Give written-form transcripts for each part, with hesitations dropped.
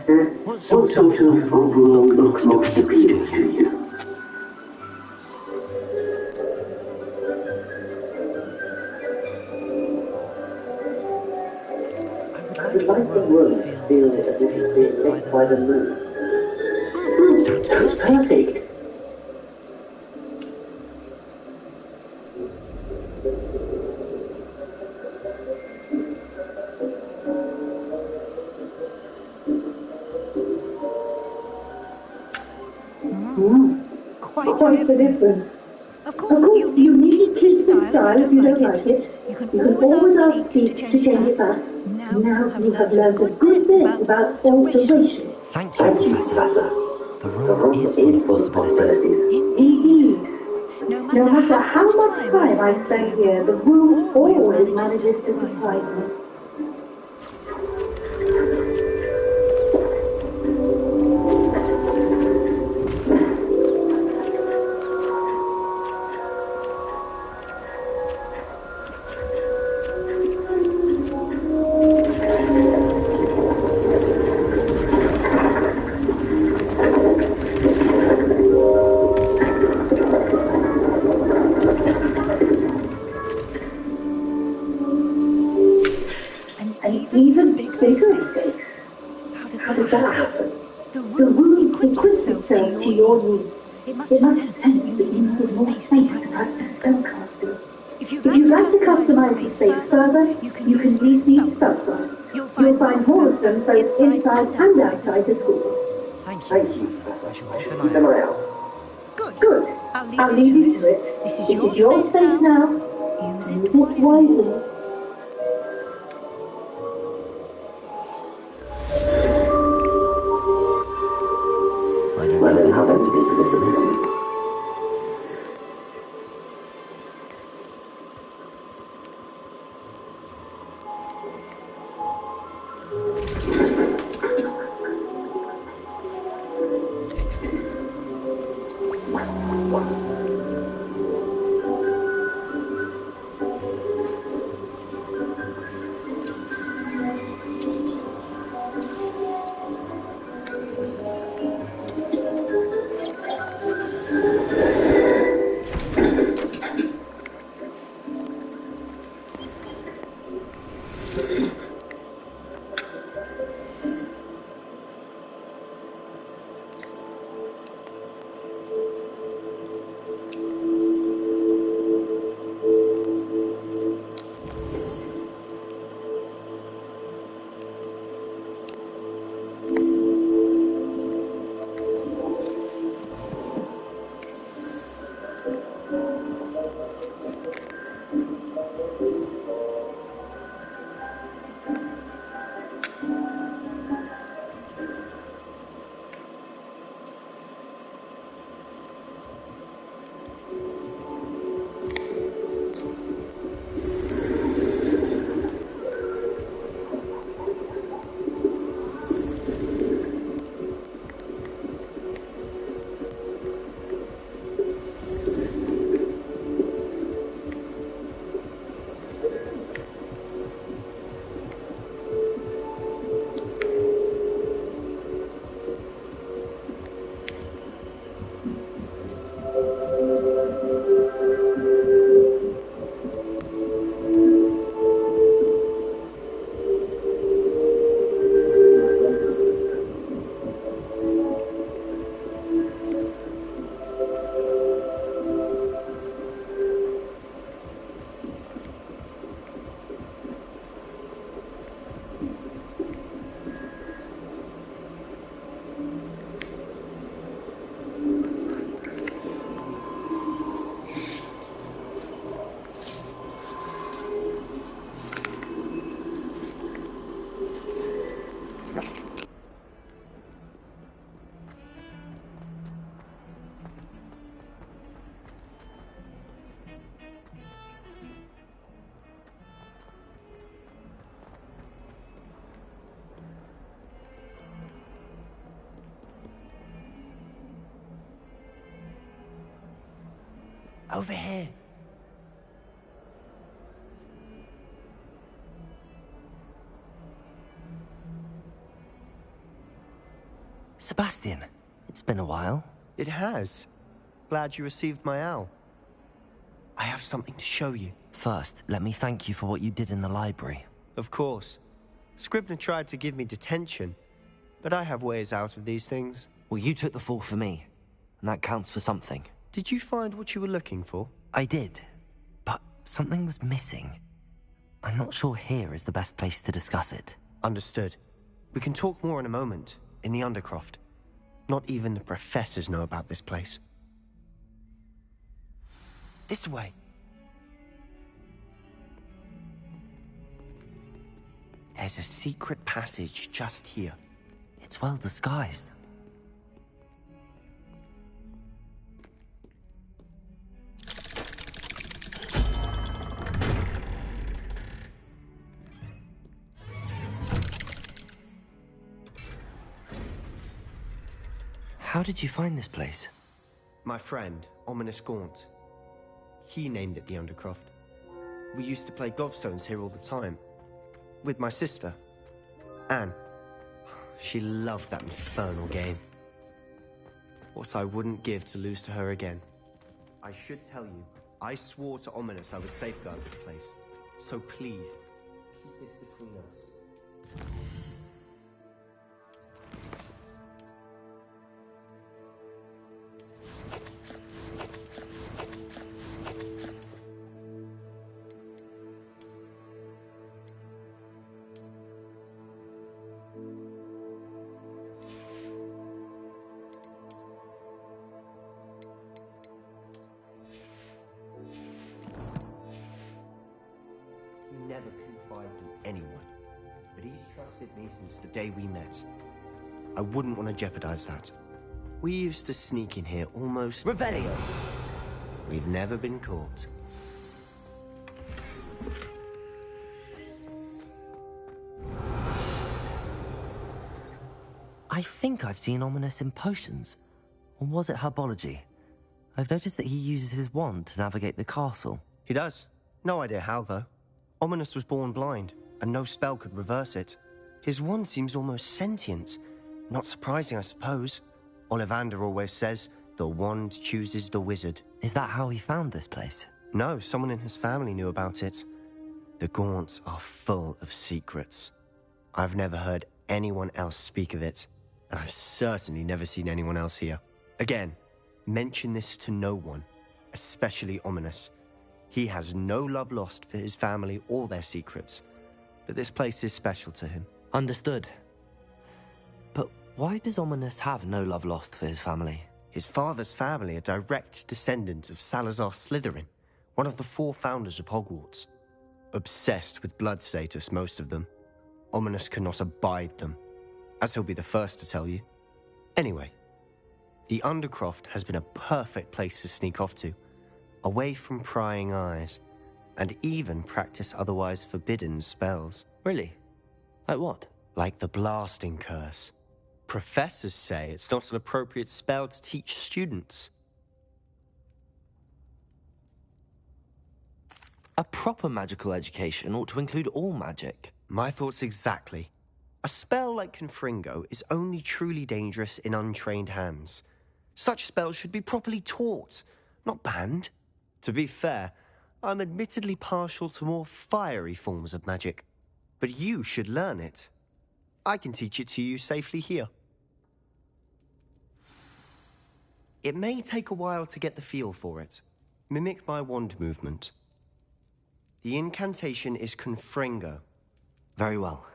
What What sort of overall look most appeals to you? I would like the room to feel as if it's being lit by the moon. Sounds Sounds perfect. Quite a difference. Of Of course, course, you needn't keep this style if you don't like it. You can You can always ask Pete to change it back. Now Now you have learned a good bit about alteration. Thank you, Professor. The The room room is full is of full of possibilities. possibilities. Indeed. Indeed. No No matter matter how much time I spend here, the room always manages to surprise me. An even bigger space. How did that happen? The room equips itself to your needs. It must have sensed that you needed more space to practice spellcasting. If you'd If you'd like to customize the space further, you can use these spell cards. You'll find more of them both inside and outside the school. Thank Thank you, you, Professor. I shall Professor. keep Keep an an eye eye out. out. Good. I'll I'll leave leave you you to it. This This is your space now. Use it wisely. I don't Well, have then have anything to anything to listen listen to. to. Over here. Sebastian, it's been a while. It has. Glad you received my owl. I have something to show you. First, let me thank you for what you did in the library. Of course. Scribner tried to give me detention, but I have ways out of these things. Well, you took the fall for me, and that counts for something. Did you find what you were looking for? I did, but something was missing. I'm not sure here is the best place to discuss it. Understood. We can talk more in a moment, in the Undercroft. Not even the professors know about this place. This way. There's a secret passage just here. It's well disguised. How did you find this place? My friend, Ominous Gaunt. He named it the Undercroft. We used to play gobstones here all the time. With my sister, Anne. She loved that infernal game. What I wouldn't give to lose to her again. I should tell you, I swore to Ominous I would safeguard this place. So please, keep this between us. Never confided in anyone, but he's trusted me since the day we met. I wouldn't want to jeopardize that. We used to sneak in here almost... Revelio! We've never been caught. I think I've seen Ominous in potions. Or was it herbology? I've noticed that he uses his wand to navigate the castle. He does. No idea how, though. Ominous was born blind, and no spell could reverse it. His wand seems almost sentient. Not surprising, I suppose. Ollivander always says, the wand chooses the wizard. Is that how he found this place? No, someone in his family knew about it. The Gaunts are full of secrets. I've never heard anyone else speak of it, and I've certainly never seen anyone else here. Again, mention this to no one, especially Ominous. He has no love lost for his family or their secrets, but this place is special to him. Understood. But why does Ominous have no love lost for his family? His father's family are direct descendants of Salazar Slytherin, one of the 4 founders of Hogwarts. Obsessed with blood status, most of them. Ominous cannot abide them, as he'll be the first to tell you. Anyway, the Undercroft has been a perfect place to sneak off to, away from prying eyes, and even practice otherwise forbidden spells. Really? Like what? Like the blasting curse. Professors say it's not an appropriate spell to teach students. A proper magical education ought to include all magic. My thoughts exactly. A spell like Confringo is only truly dangerous in untrained hands. Such spells should be properly taught, not banned. To be fair, I'm admittedly partial to more fiery forms of magic, but you should learn it. I can teach it to you safely here. It may take a while to get the feel for it. Mimic my wand movement. The incantation is Confringo. Very well.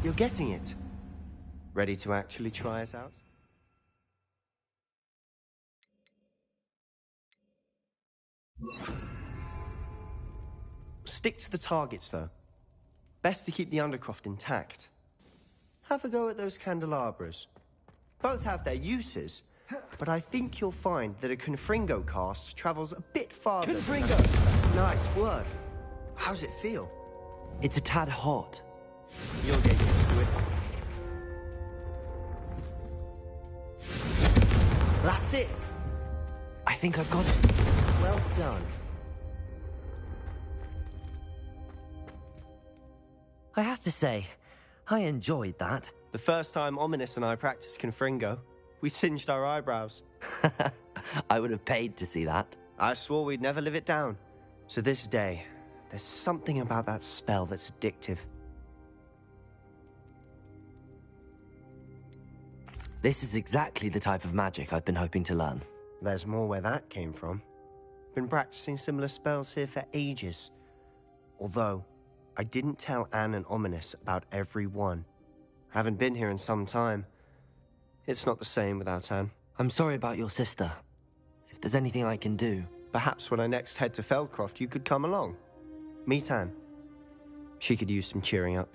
You're getting it. Ready to actually try it out? Stick to the targets, though. Best to keep the Undercroft intact. Have a go at those candelabras. Both have their uses, but I think you'll find that a Confringo cast travels a bit farther. Confringo! Nice work. How's it feel? It's a tad hot. You'll get used to it. That's it! I think I've got it. Well done. I have to say, I enjoyed that. The first time Ominous and I practiced Confringo, we singed our eyebrows. I would have paid to see that. I swore we'd never live it down. So this day, there's something about that spell that's addictive. This is exactly the type of magic I've been hoping to learn. There's more where that came from. Been practicing similar spells here for ages. Although, I didn't tell Anne and Ominous about every one. Haven't been here in some time. It's not the same without Anne. I'm sorry about your sister. If there's anything I can do... Perhaps when I next head to Feldcroft, you could come along. Meet Anne. She could use some cheering up.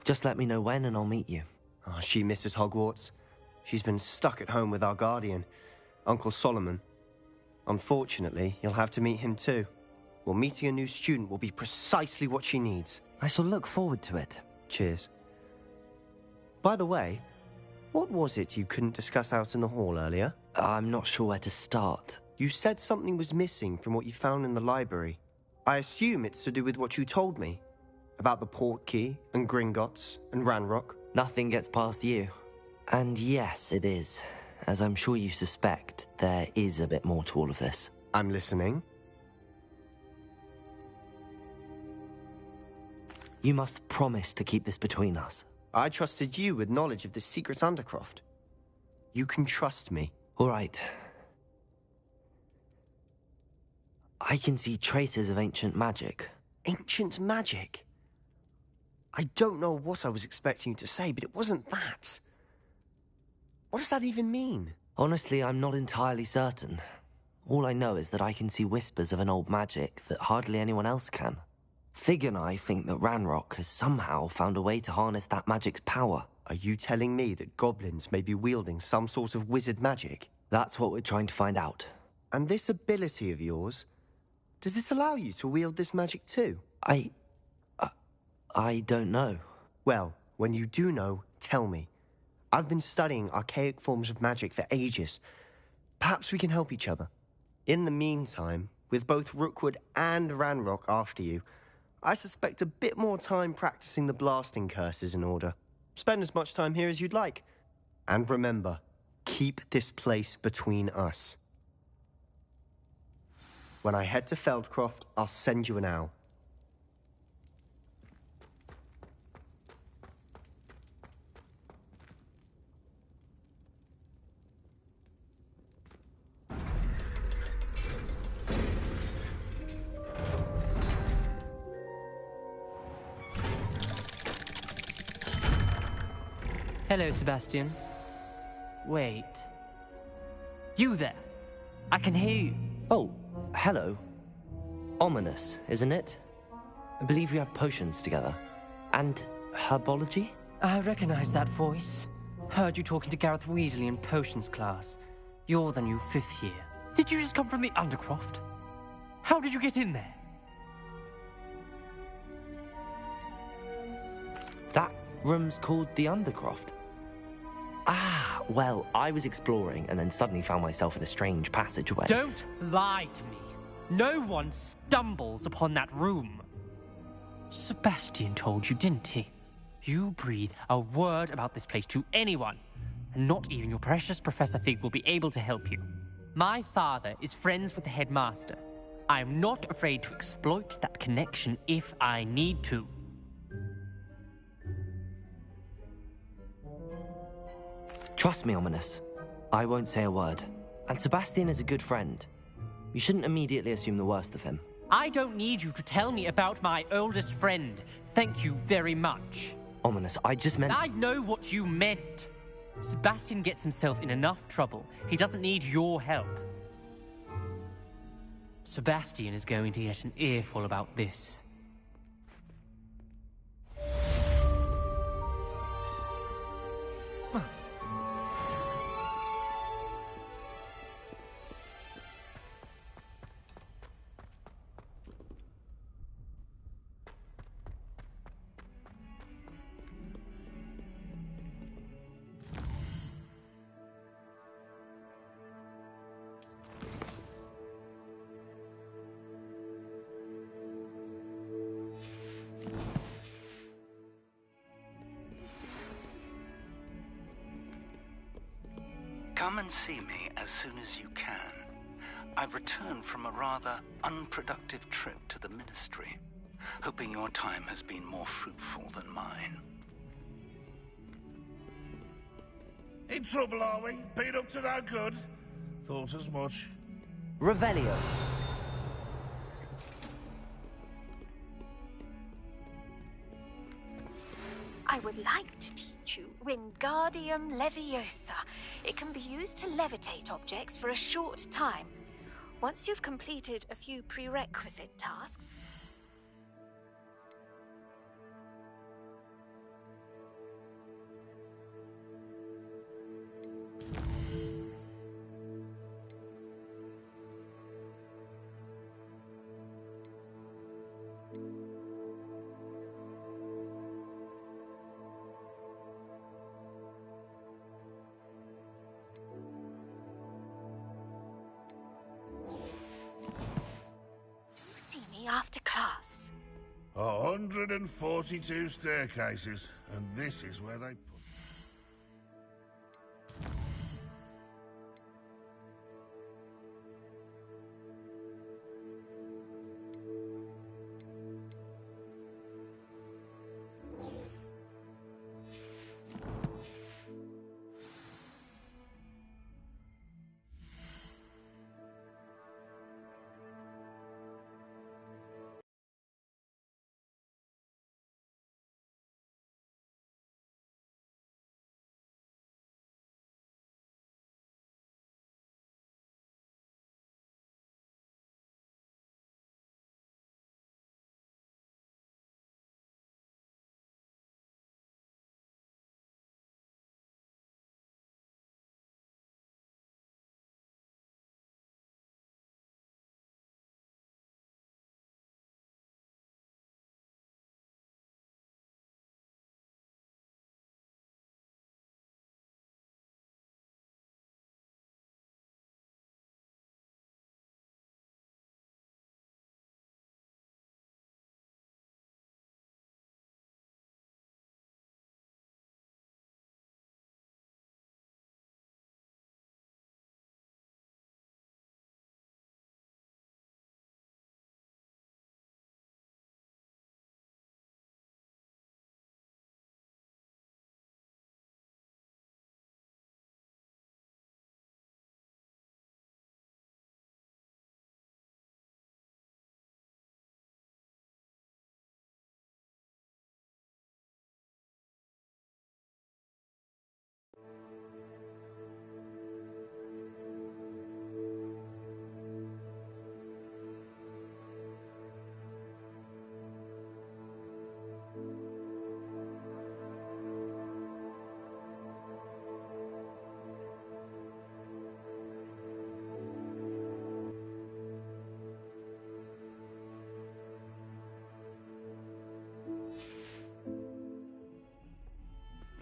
Just let me know when and I'll meet you. Oh, she misses Hogwarts. She's been stuck at home with our guardian, Uncle Solomon. Unfortunately, you'll have to meet him too. Well, meeting a new student will be precisely what she needs. I shall look forward to it. Cheers. By the way, what was it you couldn't discuss out in the hall earlier? I'm not sure where to start. You said something was missing from what you found in the library. I assume it's to do with what you told me. About the port key, and Gringotts, and Ranrock. Nothing gets past you. And yes, it is. As I'm sure you suspect, there is a bit more to all of this. I'm listening. You must promise to keep this between us. I trusted you with knowledge of the secret Undercroft. You can trust me. All right. I can see traces of ancient magic. Ancient magic? I don't know what I was expecting you to say, but it wasn't that. What does that even mean? Honestly, I'm not entirely certain. All I know is that I can see whispers of an old magic that hardly anyone else can. Fig and I think that Ranrock has somehow found a way to harness that magic's power. Are you telling me that goblins may be wielding some sort of wizard magic? That's what we're trying to find out. And this ability of yours, does it allow you to wield this magic too? I don't know. Well, when you do know, tell me. I've been studying archaic forms of magic for ages. Perhaps we can help each other. In the meantime, with both Rookwood and Ranrock after you, I suspect a bit more time practicing the blasting curse is in order. Spend as much time here as you'd like. And remember, keep this place between us. When I head to Feldcroft, I'll send you an owl. Hello, Sebastian. Wait. You there? I can hear you. Oh, hello. Ominous, isn't it? I believe we have potions together. And herbology? I recognize that voice. Heard you talking to Gareth Weasley in potions class. You're the new 5th year. Did you just come from the Undercroft? How did you get in there? That room's called the Undercroft. Ah, well, I was exploring and then suddenly found myself in a strange passageway. Don't lie to me. No one stumbles upon that room. Sebastian told you, didn't he? You breathe a word about this place to anyone, and not even your precious Professor Fig will be able to help you. My father is friends with the headmaster. I am not afraid to exploit that connection if I need to. Trust me, Ominous. I won't say a word. And Sebastian is a good friend. You shouldn't immediately assume the worst of him. I don't need you to tell me about my oldest friend. Thank you very much. Ominous, I just meant... I know what you meant. Sebastian gets himself in enough trouble. He doesn't need your help. Sebastian is going to get an earful about this. Come and see me as soon as you can. I've returned from a rather unproductive trip to the Ministry, hoping your time has been more fruitful than mine. In trouble, are we? Been up to no good? Thought as much. Revelio. I would like to teach you Wingardium Leviosa. It can be used to levitate objects for a short time. Once you've completed a few prerequisite tasks... after class. 142 staircases, and this is where they put...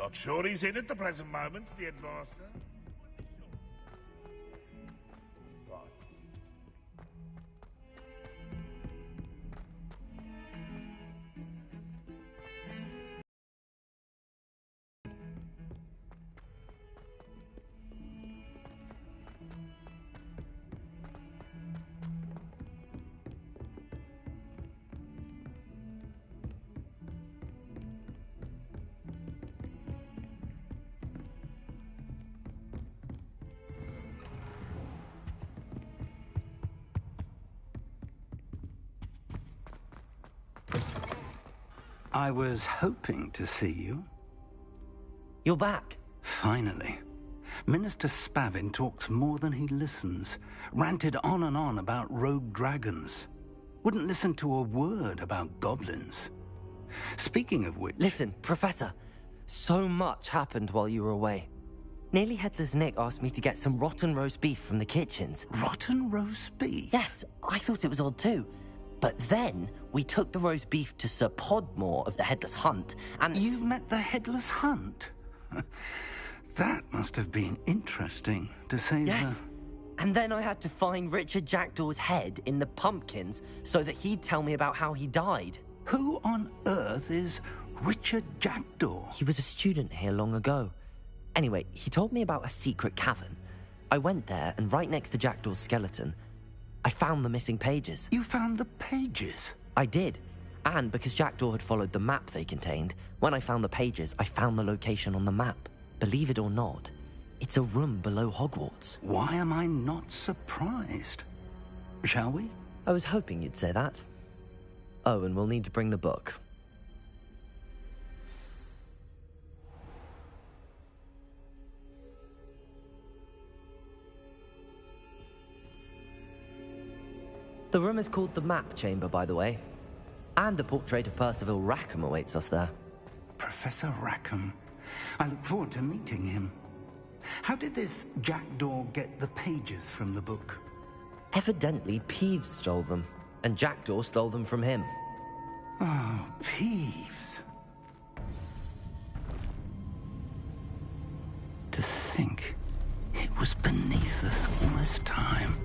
Not sure he's in at the present moment, the headmaster. I was hoping to see you. You're back. Finally. Minister Spavin talks more than he listens. Ranted on and on about rogue dragons. Wouldn't listen to a word about goblins. Speaking of which... Listen, Professor. So much happened while you were away. Nearly Headless Nick asked me to get some rotten roast beef from the kitchens. Rotten roast beef? Yes, I thought it was odd too. But then we took the roast beef to Sir Podmore of the Headless Hunt, and... You met the Headless Hunt? That must have been interesting, to say Yes. And then I had to find Richard Jackdaw's head in the pumpkins so that he'd tell me about how he died. Who on earth is Richard Jackdaw? He was a student here long ago. Anyway, he told me about a secret cavern. I went there, and right next to Jackdaw's skeleton, I found the missing pages. You found the pages? I did. And because Jackdaw had followed the map they contained, when I found the pages, I found the location on the map. Believe it or not, it's a room below Hogwarts. Why am I not surprised? Shall we? I was hoping you'd say that. Oh, and we'll need to bring the book. The room is called the Map Chamber, by the way. And a portrait of Percival Rackham awaits us there. Professor Rackham. I look forward to meeting him. How did this Jackdaw get the pages from the book? Evidently, Ps5 stole them, and Jackdaw stole them from him. Oh, Ps5. To think it was beneath us all this time.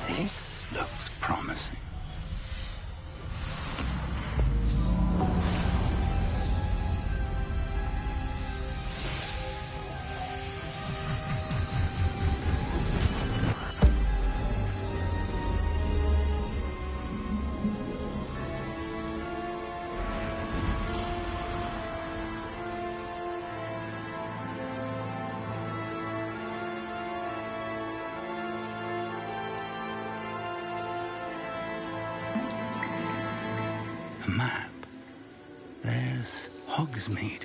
This looks promising. A map. There's Hogsmeade.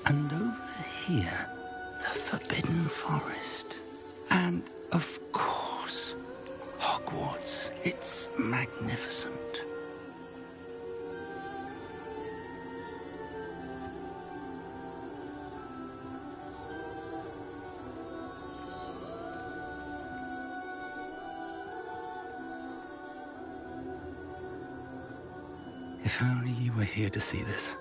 And over here, the Forbidden Forest. And, of course, Hogwarts. It's magnificent. If only you were here to see this.